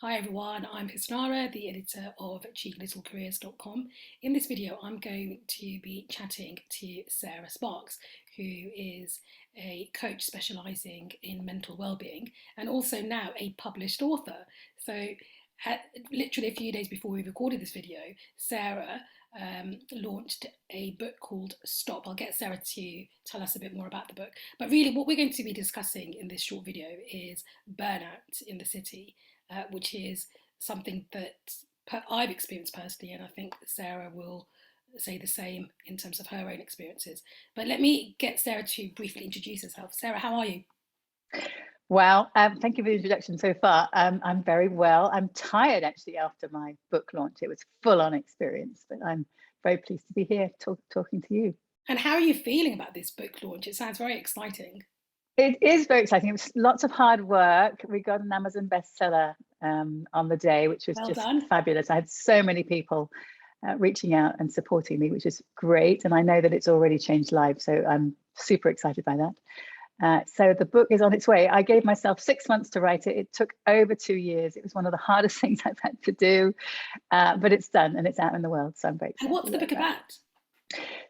Hi everyone, I'm Hisnara, the editor of cheeklittlecareers.com. In this video, I'm going to be chatting to Sarah Sparks, who is a coach specialising in mental well-being and also now a published author. So literally a few days before we recorded this video, Sarah launched a book called Stop. I'll get Sarah to tell us a bit more about the book. But really what we're going to be discussing in this short video is burnout in the city, which is something that I've experienced personally, and I think Sarah will say the same in terms of her own experiences. But let me get Sarah to briefly introduce herself. Sarah, how are you? Well, thank you for the introduction so far. I'm very well. I'm tired actually after my book launch. It was full on experience, but I'm very pleased to be here talking to you. And how are you feeling about this book launch? It sounds very exciting. It is very exciting. It was lots of hard work. We got an Amazon bestseller on the day, which was Well just done. fabulous. I had so many people reaching out and supporting me, which is great. And I know that it's already changed lives. So I'm super excited by that. So the book is on its way. I gave myself 6 months to write it. It took over 2 years. It was one of the hardest things I've had to do, but it's done and it's out in the world. So I'm very And excited what's the book about?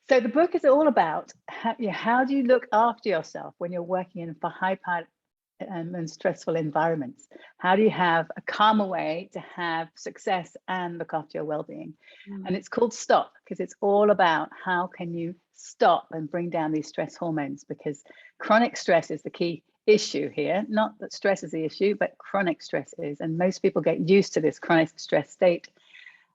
So the book is all about how do you look after yourself when you're working in for high-powered and stressful environments? How do you have a calmer way to have success and look after your well-being? And it's called Stop because it's all about how can you stop and bring down these stress hormones, because chronic stress is the key issue here. Not that stress is the issue, but chronic stress is. And most people get used to this chronic stress state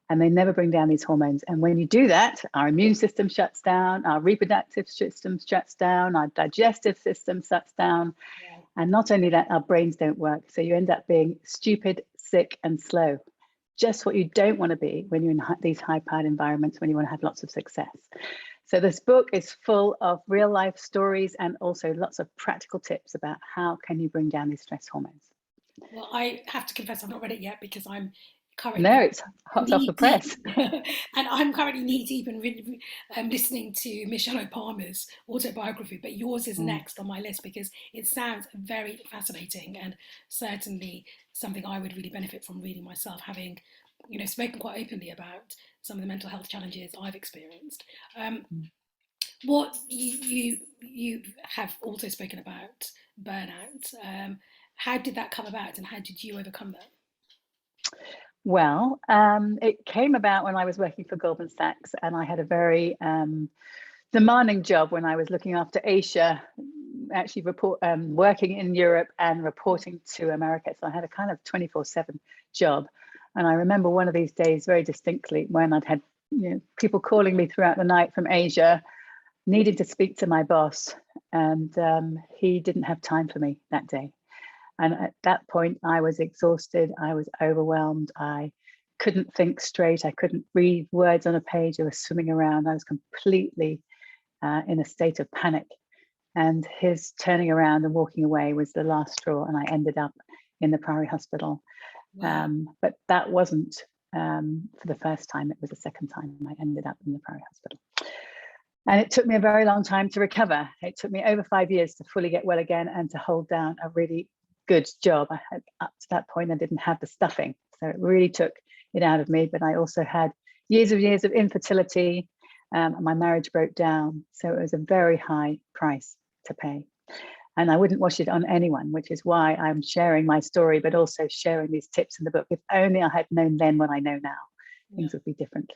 and they never bring down these hormones. And when you do that, our immune system shuts down, our reproductive system shuts down, our digestive system shuts down. Yeah. And not only that, our brains don't work. So you end up being stupid, sick, and slow. Just what you don't want to be when you're in these high-powered environments, when you want to have lots of success. So this book is full of real life stories and also lots of practical tips about how can you bring down these stress hormones. Well, I have to confess I've not read it yet because I'm No, currently it's hot off knee the deep, press. and I'm currently knee deep in listening to Michelle Obama's autobiography. But yours is Mm. next on my list because it sounds very fascinating and certainly something I would really benefit from reading myself, having spoken quite openly about some of the mental health challenges I've experienced. What you have also spoken about burnout. How did that come about, and how did you overcome that? Well, it came about when I was working for Goldman Sachs, and I had a very demanding job when I was looking after Asia, actually working in Europe and reporting to America. So I had a kind of 24/7 job. And I remember one of these days very distinctly when I'd had people calling me throughout the night from Asia, needing to speak to my boss, and he didn't have time for me that day. And at that point, I was exhausted. I was overwhelmed. I couldn't think straight. I couldn't read words on a page. I was swimming around. I was completely in a state of panic. And his turning around and walking away was the last straw. And I ended up in the Priory Hospital. Wow. But that wasn't for the first time. It was the second time I ended up in the Priory Hospital. And it took me a very long time to recover. It took me over 5 years to fully get well again and to hold down a really good job. I had, up to that point, I didn't have the stuffing. So it really took it out of me. But I also had years of infertility. My marriage broke down. So it was a very high price to pay. And I wouldn't wish it on anyone, which is why I'm sharing my story, but also sharing these tips in the book. If only I had known then what I know now, things would be different.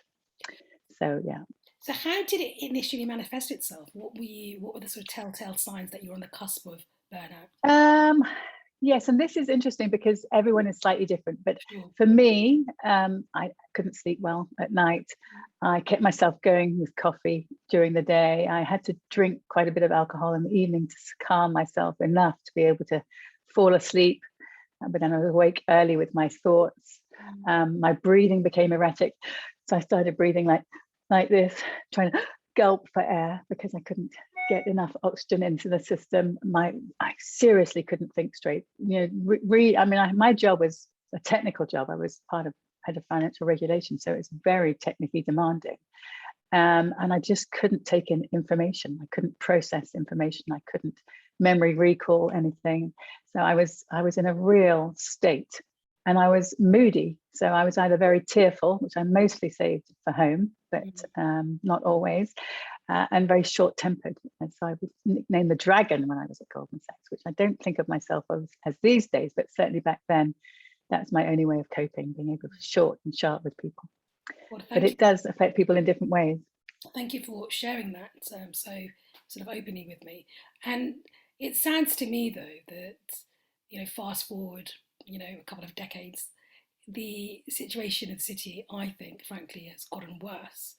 So, yeah. So how did it initially manifest itself? What were the sort of telltale signs that you're on the cusp of burnout? Yes, and this is interesting because everyone is slightly different. But Sure. for me, I couldn't sleep well at night. I kept myself going with coffee during the day. I had to drink quite a bit of alcohol in the evening to calm myself enough to be able to fall asleep. But then I was awake early with my thoughts. My breathing became erratic. So I started breathing like this, trying to gulp for air because I couldn't get enough oxygen into the system. I seriously couldn't think straight. My job was a technical job. I was head of financial regulation, so it's very technically demanding. And I just couldn't take in information. I couldn't process information. I couldn't memory recall anything. So I was in a real state and I was moody. So I was either very tearful, which I mostly saved for home, but not always, and very short-tempered. And so I was nicknamed the dragon when I was at Goldman Sachs, which I don't think of myself as these days, but certainly back then, that's my only way of coping, being able to be short and sharp with people. Well, but it does affect people in different ways. Thank you for sharing that so sort of openly with me. And it sounds to me though that, fast forward, a couple of decades, the situation in the city, I think, frankly, has gotten worse,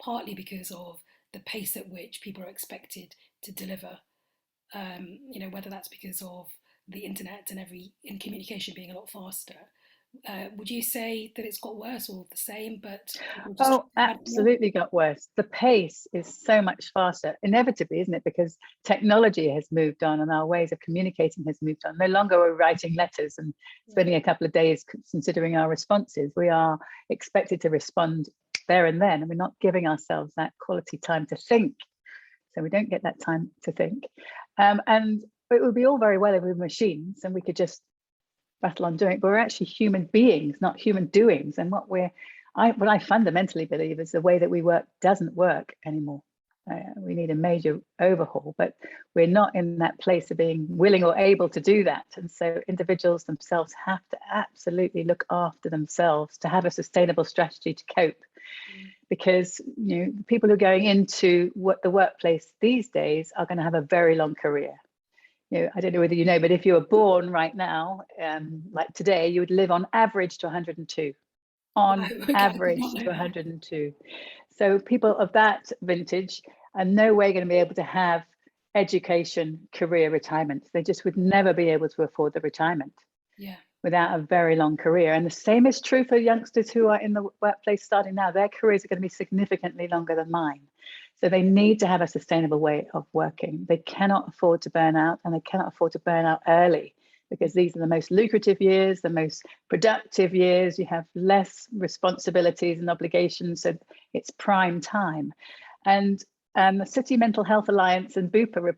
partly because of the pace at which people are expected to deliver. Whether that's because of the internet and communication being a lot faster. Would you say that it's got worse or the same, but absolutely got worse. The pace is so much faster, inevitably, isn't it? Because technology has moved on and our ways of communicating has moved on. No longer are we writing letters and spending a couple of days considering our responses. We are expected to respond there and then, and we're not giving ourselves that quality time to think. So we don't get that time to think. And it would be all very well if we were machines and we could just battle on doing it, but we're actually human beings, not human doings. And what I fundamentally believe is the way that we work doesn't work anymore. We need a major overhaul, but we're not in that place of being willing or able to do that. And so individuals themselves have to absolutely look after themselves to have a sustainable strategy to cope. Because the people who are going into the workplace these days are going to have a very long career. I don't know whether you know, but if you were born right now, like today, you would live on average to 102. Average to 102. So people of that vintage are no way going to be able to have education, career, retirement. They just would never be able to afford the retirement without a very long career. And the same is true for youngsters who are in the workplace starting now. Their careers are going to be significantly longer than mine. So they need to have a sustainable way of working. They cannot afford to burn out, and they cannot afford to burn out early, because these are the most lucrative years, the most productive years. You have less responsibilities and obligations, so it's prime time. And the City Mental Health Alliance and Bupa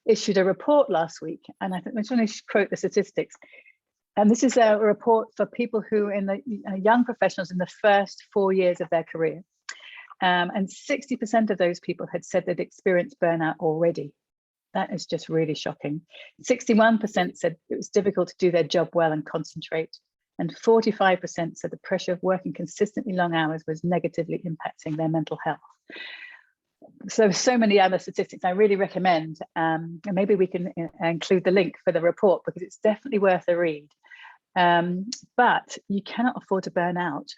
issued a report last week, and I just want to quote the statistics. And this is a report for people who in the young professionals in the first 4 years of their career. And 60% of those people had said they'd experienced burnout already. That is just really shocking. 61% said it was difficult to do their job well and concentrate. And 45% said the pressure of working consistently long hours was negatively impacting their mental health. So many other statistics I really recommend, and maybe we can include the link for the report, because it's definitely worth a read. But you cannot afford to burn out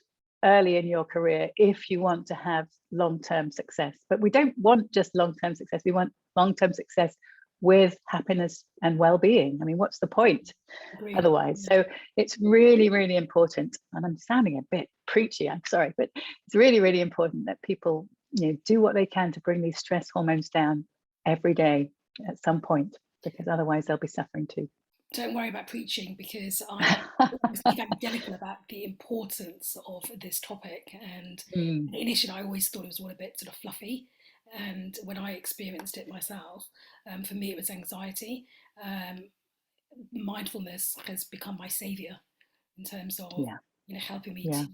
early in your career if you want to have long-term success. But we don't want just long-term success. We want long-term success with happiness and well-being. I mean, what's the point otherwise? So it's really, really important. And I'm sounding a bit preachy, I'm sorry, but it's really, really important that people do what they can to bring these stress hormones down every day at some point, because otherwise they'll be suffering too. Don't worry about preaching, because I speak academically about the importance of this topic. And initially, I always thought it was all a bit sort of fluffy. And when I experienced it myself, for me, it was anxiety. Mindfulness has become my savior in terms of helping me to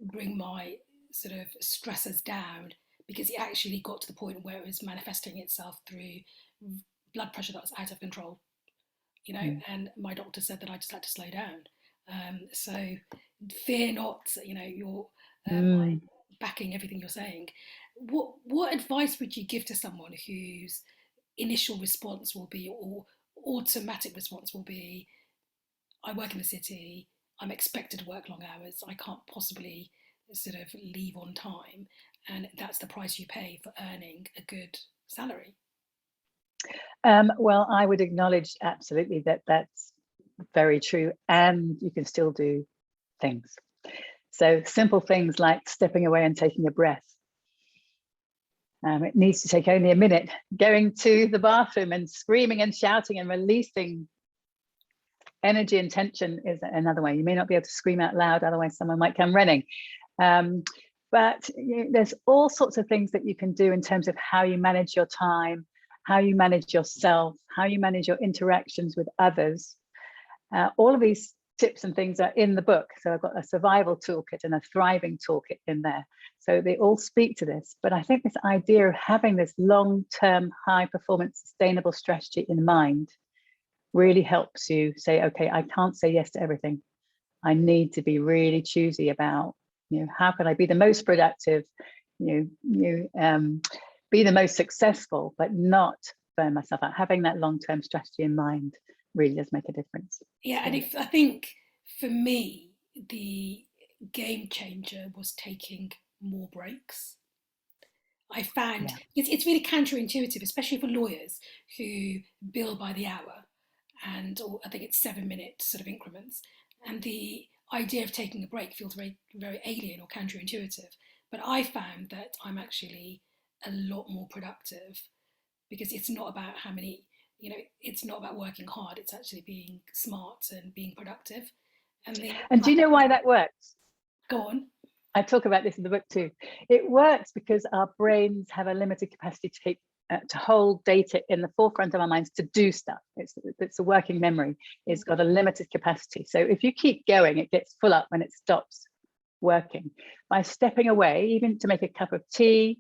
bring my sort of stressors down, because it actually got to the point where it was manifesting itself through blood pressure that was out of control. And my doctor said that I just had to slow down. So fear not, you're backing everything you're saying. What advice would you give to someone whose initial response will be, or automatic response will be, I work in the city, I'm expected to work long hours, I can't possibly sort of leave on time, and that's the price you pay for earning a good salary? Well, I would acknowledge absolutely that that's very true, and you can still do things. So simple things like stepping away and taking a breath. It needs to take only a minute. Going to the bathroom and screaming and shouting and releasing energy and tension is another way. You may not be able to scream out loud, otherwise someone might come running. But there's all sorts of things that you can do in terms of how you manage your time, how you manage yourself, how you manage your interactions with others. All of these tips and things are in the book. So I've got a survival toolkit and a thriving toolkit in there. So they all speak to this. But I think this idea of having this long-term, high-performance, sustainable strategy in mind really helps you say, okay, I can't say yes to everything. I need to be really choosy about, how can I be the most productive, be the most successful, but not burn myself out. Having that long-term strategy in mind really does make a difference. Yeah, and I think for me, the game changer was taking more breaks. I found it's really counterintuitive, especially for lawyers who bill by the hour, or I think it's 7 minute sort of increments, and the idea of taking a break feels very very alien or counterintuitive. But I found that I'm actually a lot more productive because it's not about how many, it's not about working hard. It's actually being smart and being productive. And do you know why that works? Go on. I talk about this in the book too. It works because our brains have a limited capacity to hold data in the forefront of our minds to do stuff. It's a working memory. It's got a limited capacity. So if you keep going, it gets full up when it stops working. By stepping away, even to make a cup of tea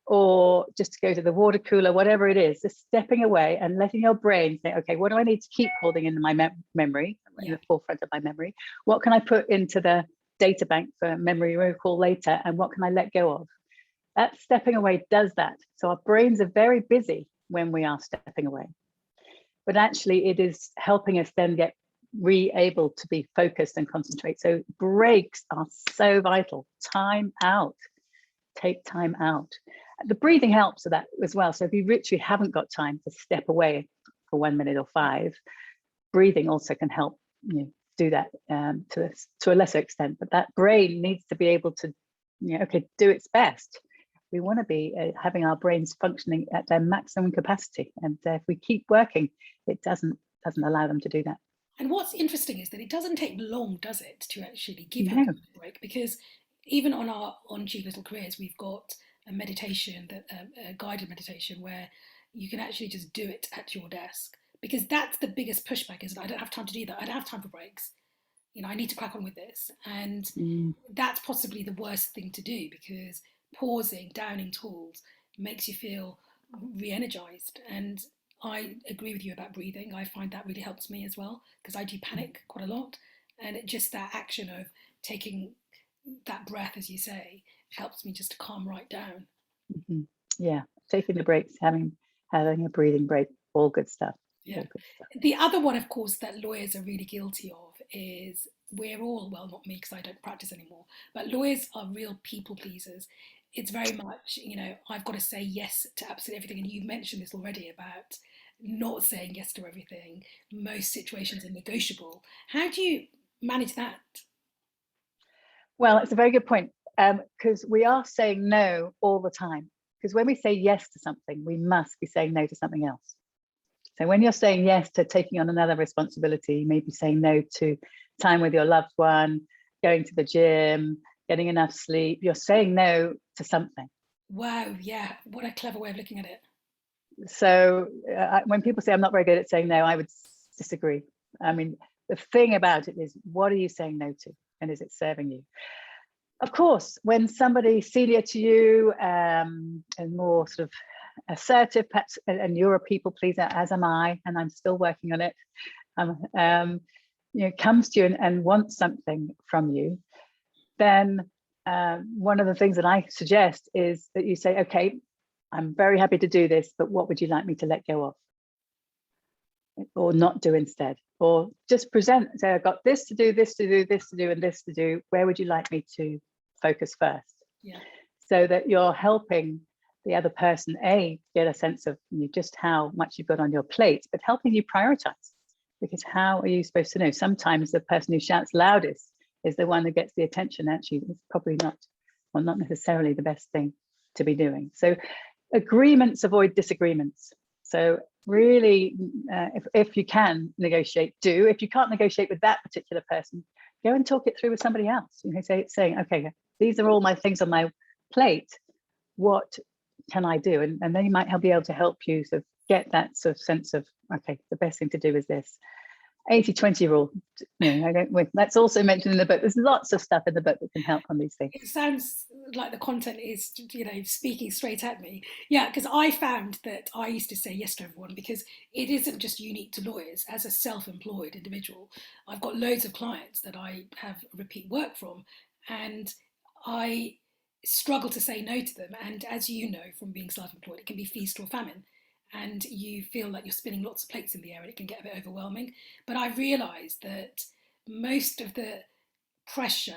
or just to go to the water cooler, whatever it is, just stepping away and letting your brain say, okay, what do I need to keep holding in my memory, in the forefront of my memory? What can I put into the data bank for memory recall later, and what can I let go of? That stepping away does that. So our brains are very busy when we are stepping away, but actually it is helping us then get able to be focused and concentrate. So breaks are so vital. Time out. Take time out. The breathing helps with that as well. So if you literally haven't got time to step away for 1 minute or 5, breathing also can help do that to a lesser extent. But that brain needs to be able to do its best. We want to be having our brains functioning at their maximum capacity, and if we keep working, it doesn't allow them to do that. And what's interesting is that it doesn't take long, does it, to actually give you a break? Because even on Cheap Little Careers, we've got a meditation, a guided meditation, where you can actually just do it at your desk. Because that's the biggest pushback, is that I don't have time to do that. I don't have time for breaks. I need to crack on with this. And that's possibly the worst thing to do, because pausing, downing tools makes you feel re-energized. And I agree with you about breathing. I find that really helps me as well, because I do panic quite a lot. And just that action of taking that breath, as you say, helps me just to calm right down. Yeah, taking the breaks, having a breathing break, all good stuff. Yeah. The other one, of course, that lawyers are really guilty of is we're all, well, not me because I don't practice anymore, but lawyers are real people pleasers. It's very much, I've got to say yes to absolutely everything. And you've mentioned this already about not saying yes to everything. Most situations are negotiable. How do you manage that? Well, it's a very good point, because we are saying no all the time. Because when we say yes to something, we must be saying no to something else. So when you're saying yes to taking on another responsibility, maybe saying no to time with your loved one, going to the gym, getting enough sleep, you're saying no to something. Wow, yeah, what a clever way of looking at it. So when people say I'm not very good at saying no, I would disagree. I mean, the thing about it is, what are you saying no to? And is it serving you? Of course, when somebody senior to you and more sort of assertive, perhaps, and you're a people pleaser, as am I, and I'm still working on it, comes to you and wants something from you, then one of the things that I suggest is that you say, okay, I'm very happy to do this, but what would you like me to let go of? Or not do instead? Or just present, say, I've got this to do, this to do, this to do, and this to do. Where would you like me to focus first? Yeah. So that you're helping the other person, get a sense of just how much you've got on your plate, but helping you prioritize. Because how are you supposed to know? Sometimes the person who shouts loudest is the one that gets the attention. Actually, it's probably not necessarily the best thing to be doing. So agreements avoid disagreements. So really, if you can negotiate, do. If you can't negotiate with that particular person, go and talk it through with somebody else. Saying, okay, these are all my things on my plate. What can I do? And they might be able to help you sort of get that sort of sense of, okay, the best thing to do is this. 80-20 rule. I don't. That's also mentioned in the book. There's lots of stuff in the book that can help on these things. It sounds like the content is, speaking straight at me. Yeah, because I found that I used to say yes to everyone because it isn't just unique to lawyers. As a self-employed individual, I've got loads of clients that I have repeat work from, and I struggle to say no to them. And as you know from being self-employed, it can be feast or famine. And you feel like you're spinning lots of plates in the air and it can get a bit overwhelming. But I realised that most of the pressure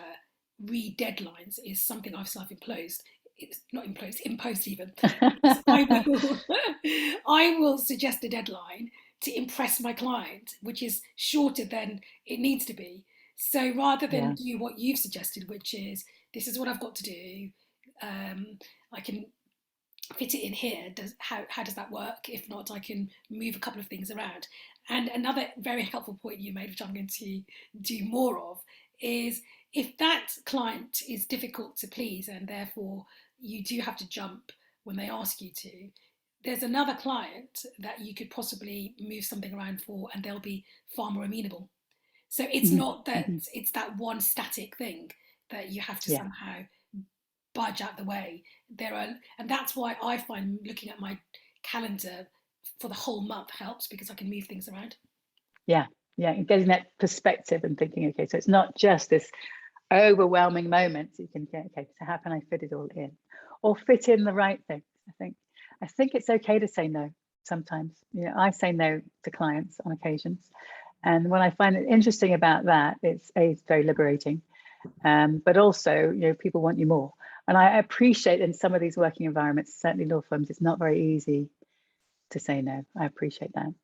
deadlines is something I've self-imposed. It's not imposed even. I will, I will suggest a deadline to impress my client, which is shorter than it needs to be. So rather than do what you've suggested, which is this is what I've got to do, I can fit it in here. How does that work? If not, I can move a couple of things around. And another very helpful point you made, which I'm going to do more of, is if that client is difficult to please and therefore you do have to jump when they ask you to, there's another client that you could possibly move something around for and they'll be far more amenable. So it's not that it's that one static thing that you have to somehow budge out the way. And that's why I find looking at my calendar for the whole month helps because I can move things around. Yeah, getting that perspective and thinking, okay, so it's not just this overwhelming moment. So you can get, okay, so how can I fit it all in, or fit in the right things? I think it's okay to say no sometimes. I say no to clients on occasions, and what I find interesting about that, it's very liberating, but also people want you more. And I appreciate in some of these working environments, certainly law firms, it's not very easy to say no. I appreciate that.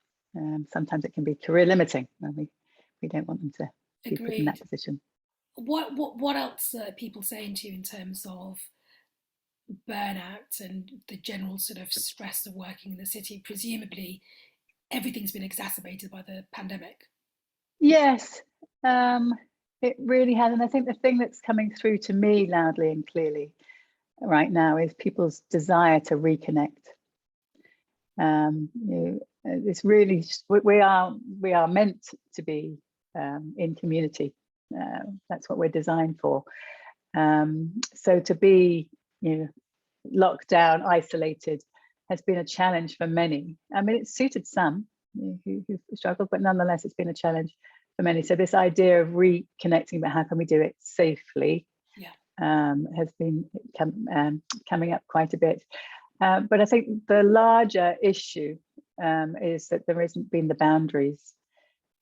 Sometimes it can be career limiting, and we don't want them to be put in that position. What else are people saying to you in terms of burnout and the general sort of stress of working in the city? Presumably, everything's been exacerbated by the pandemic. Yes, it really has. And I think the thing that's coming through to me loudly and clearly right now is people's desire to reconnect. It's really, we are meant to be in community. That's what we're designed for. So to be, locked down, isolated, has been a challenge for many. I mean, it's suited some who've struggled, but nonetheless, it's been a challenge for many. So this idea of reconnecting, but how can we do it safely, has been coming up quite a bit. But I think the larger issue is that there hasn't been the boundaries.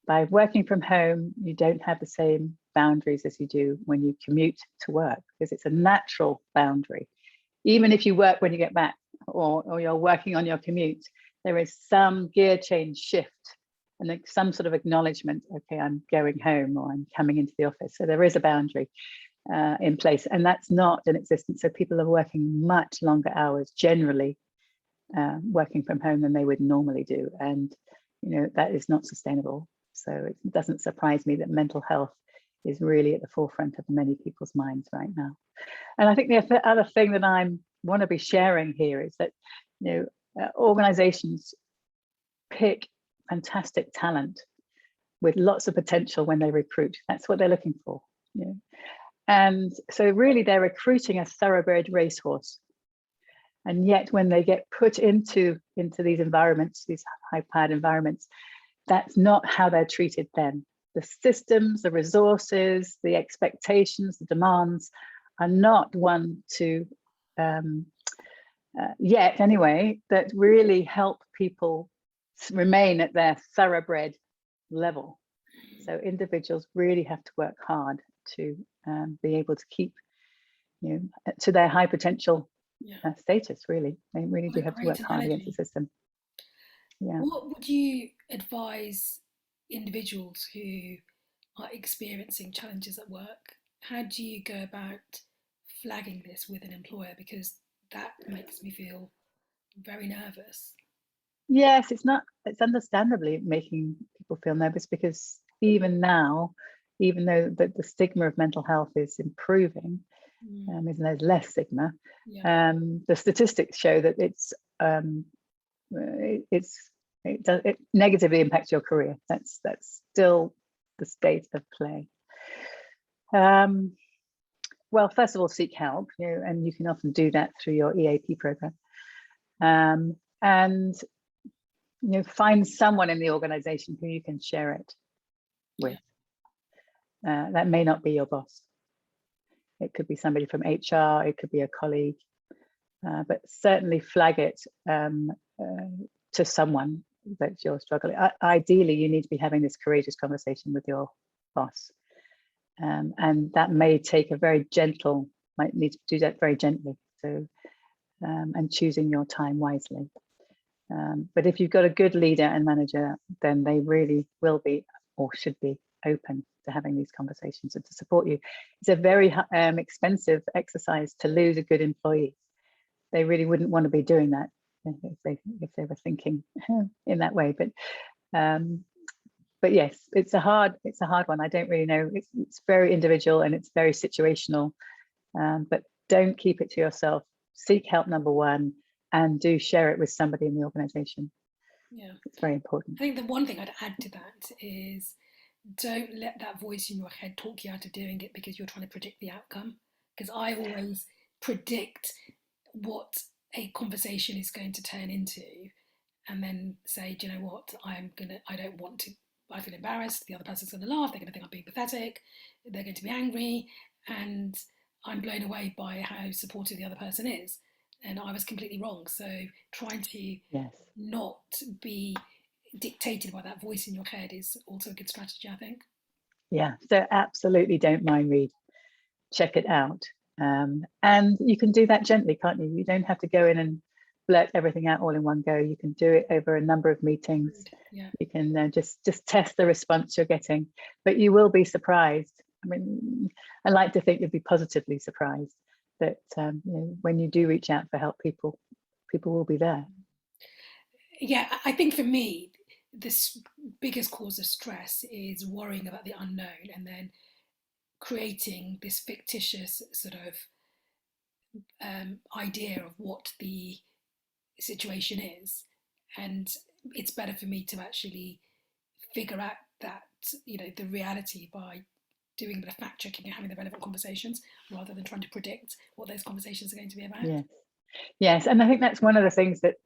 By working from home, you don't have the same boundaries as you do when you commute to work, because it's a natural boundary. Even if you work when you get back, or you're working on your commute, there is some gear change shift and some sort of acknowledgement, okay, I'm going home or I'm coming into the office. So there is a boundary in place, and that's not in existence. So people are working much longer hours, generally working from home, than they would normally do. And, that is not sustainable. So it doesn't surprise me that mental health is really at the forefront of many people's minds right now. And I think the other thing that I want to be sharing here is that, organizations pick fantastic talent with lots of potential when they recruit. That's what they're looking for. And so really they're recruiting a thoroughbred racehorse. And yet when they get put into these environments, these high-powered environments, that's not how they're treated then. The systems, the resources, the expectations, the demands are not one to, yet anyway, that really help people remain at their thoroughbred level. So individuals really have to work hard to be able to keep, to their high potential status. Really, they really do have to work hard against the system. Yeah. What would you advise individuals who are experiencing challenges at work? How do you go about flagging this with an employer? Because that makes me feel very nervous. Yes, it's understandably making people feel nervous, because even now, even though the stigma of mental health is improving, there's less stigma, the statistics show that it's it negatively impacts your career. That's still the state of play. Well, first of all, seek help, and you can often do that through your EAP program. And find someone in the organization who you can share it with. That may not be your boss. It could be somebody from HR, it could be a colleague, but certainly flag it to someone that you're struggling. Ideally, you need to be having this courageous conversation with your boss. And that may take might need to do that very gently. So, and choosing your time wisely. But if you've got a good leader and manager, then they really will be or should be open to having these conversations and to support you. It's a very expensive exercise to lose a good employee. They really wouldn't want to be doing that if they were thinking in that way. But yes, it's a hard one. I don't really know. It's very individual and it's very situational. But don't keep it to yourself. Seek help, number one, and do share it with somebody in the organization. Yeah, it's very important. I think the one thing I'd add to that is don't let that voice in your head talk you out of doing it because you're trying to predict the outcome. Because I always predict what a conversation is going to turn into, and then say, do you know what, I don't want to. I feel embarrassed. The other person's going to laugh. They're going to think I'm being pathetic. They're going to be angry, and I'm blown away by how supportive the other person is. And I was completely wrong. So trying to not be dictated by that voice in your head is also a good strategy, I think. Yeah, so absolutely don't mind read. Check it out. And you can do that gently, can't you? You don't have to go in and blurt everything out all in one go. You can do it over a number of meetings. Yeah. You can just test the response you're getting, but you will be surprised. I mean, I like to think you'll be positively surprised that when you do reach out for help, people will be there. Yeah, I think for me, this biggest cause of stress is worrying about the unknown and then creating this fictitious sort of idea of what the situation is. And it's better for me to actually figure out that, the reality by doing a bit of fact checking and having the relevant conversations rather than trying to predict what those conversations are going to be about. Yes, and I think that's one of the things that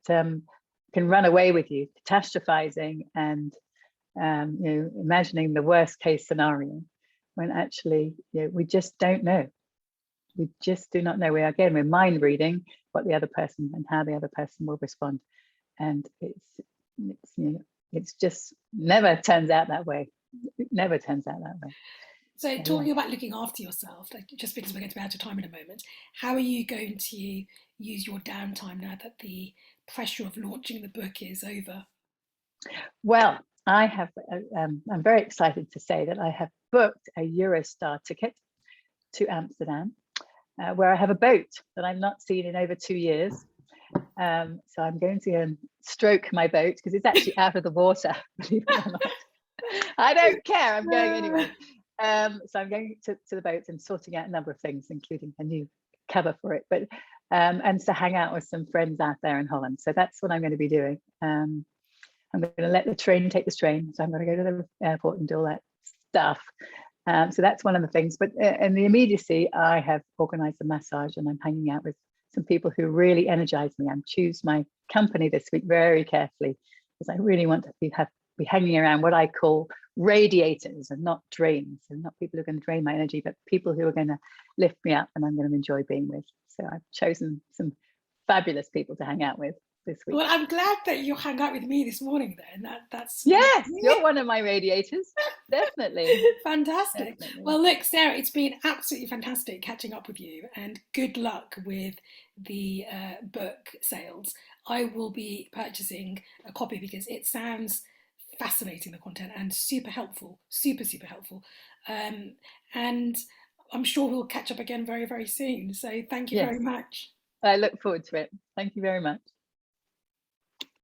can run away with you, catastrophizing and imagining the worst case scenario, when actually we just don't know. We just do not know. We're mind reading what the other person and how the other person will respond, and it's just never turns out that way. It never turns out that way. So talking about looking after yourself, just because we're going to be out of time in a moment, how are you going to use your downtime now that the pressure of launching the book is over? Well, I have. I'm very excited to say that I have booked a Eurostar ticket to Amsterdam, where I have a boat that I've not seen in over 2 years. So I'm going to go and stroke my boat because it's actually out of the water, believe it or not. I don't care, I'm going anyway. So I'm going to the boat and sorting out a number of things, including a new cover for it, but and to hang out with some friends out there in Holland. So that's what I'm going to be doing. I'm going to let the train take the train. So I'm going to go to the airport and do all that stuff. So that's one of the things. But in the immediacy, I have organized a massage and I'm hanging out with some people who really energize me. I choose my company this week very carefully because I really want to be hanging around what I call radiators and not drains, and not people who are going to drain my energy, but people who are going to lift me up and I'm going to enjoy being with. So I've chosen some fabulous people to hang out with this week. Well, I'm glad that you hung out with me this morning then. That's yes, you're one of my radiators. Definitely. Fantastic. Definitely. Well, look, Sarah, it's been absolutely fantastic catching up with you, and good luck with the book sales. I will be purchasing a copy because it sounds fascinating, the content, and super helpful, super helpful. And I'm sure we'll catch up again very, very soon. So thank you very much. I look forward to it. Thank you very much.